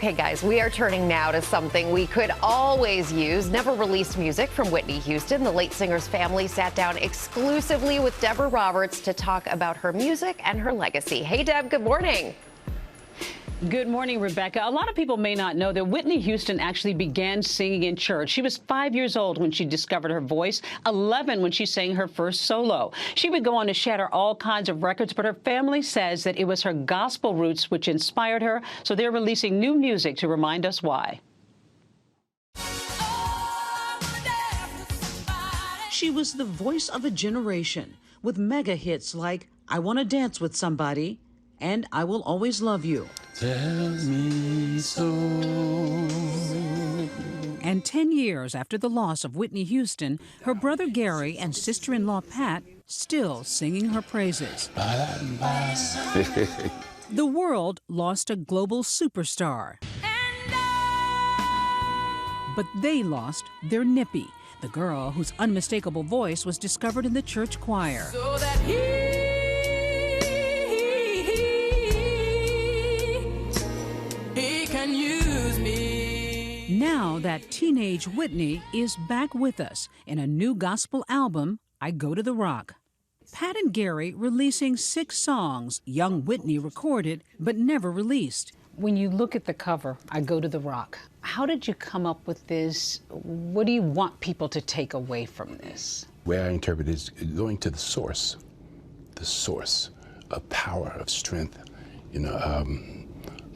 Okay, guys, we are turning now to something we could always use. Never released music from Whitney Houston. The late singer's family sat down exclusively with Deborah Roberts to talk about her music and her legacy. Hey, Deb, good morning. Good morning, Rebecca. A lot of people may not know that Whitney Houston actually began singing in church. She was 5 years old when she discovered her voice, 11 when she sang her first solo. She would go on to shatter all kinds of records, but her family says that it was her gospel roots which inspired her, so they're releasing new music to remind us why. She was the voice of a generation with mega hits like I Want to Dance with Somebody and I Will Always Love You. Tell me so. And 10 years after the loss of Whitney Houston, her brother Gary and sister-in-law Pat still singing her praises. The world lost a global superstar. But they lost their Nippy, the girl whose unmistakable voice was discovered in the church choir. So that he can use me. Now that teenage Whitney is back with us in a new gospel album, I Go to the Rock. Pat and Gary releasing 6 songs young Whitney recorded but never released. When you look at the cover, I Go to the Rock, how did you come up with this? What do you want people to take away from this? The way I interpret it is going to the source of power, of strength,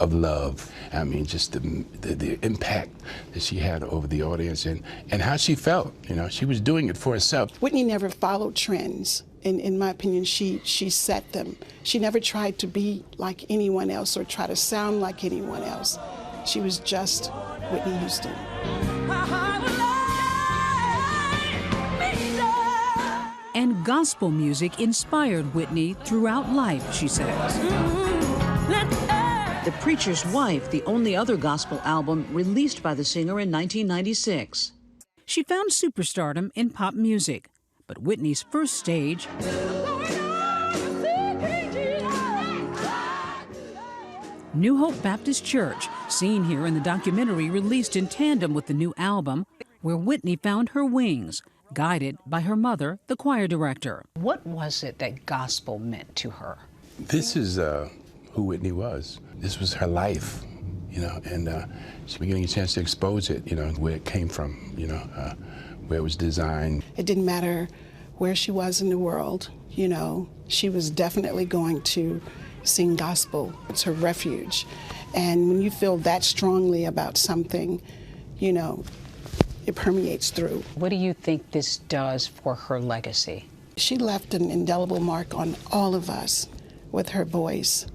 of love. I mean, just the impact that she had over the audience and how she felt. She was doing it for herself. Whitney never followed trends. In my opinion, she set them. She never tried to be like anyone else or try to sound like anyone else. She was just Whitney Houston. And gospel music inspired Whitney throughout life, she says. The Preacher's Wife, the only other gospel album released by the singer in 1996. She found superstardom in pop music, but Whitney's first stage New Hope Baptist Church, seen here in the documentary released in tandem with the new album, where Whitney found her wings, guided by her mother, the choir director. What was it that gospel meant to her? This is who Whitney was. This was her life, and she's been getting a chance to expose it, where it came from, where it was designed. It didn't matter where she was in the world, she was definitely going to sing gospel. It's her refuge. And when you feel that strongly about something, it permeates through. What do you think this does for her legacy? She left an indelible mark on all of us with her voice.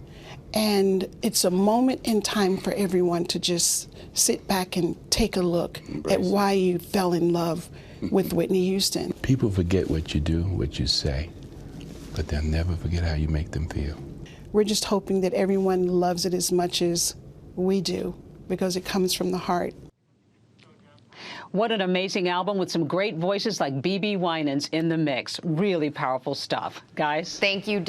And it's a moment in time for everyone to just sit back and take a look at why you fell in love with Whitney Houston. People forget what you do, what you say, but they'll never forget how you make them feel. We're just hoping that everyone loves it as much as we do, because it comes from the heart. What an amazing album with some great voices like BB Winans in the mix. Really powerful stuff. Guys? Thank you.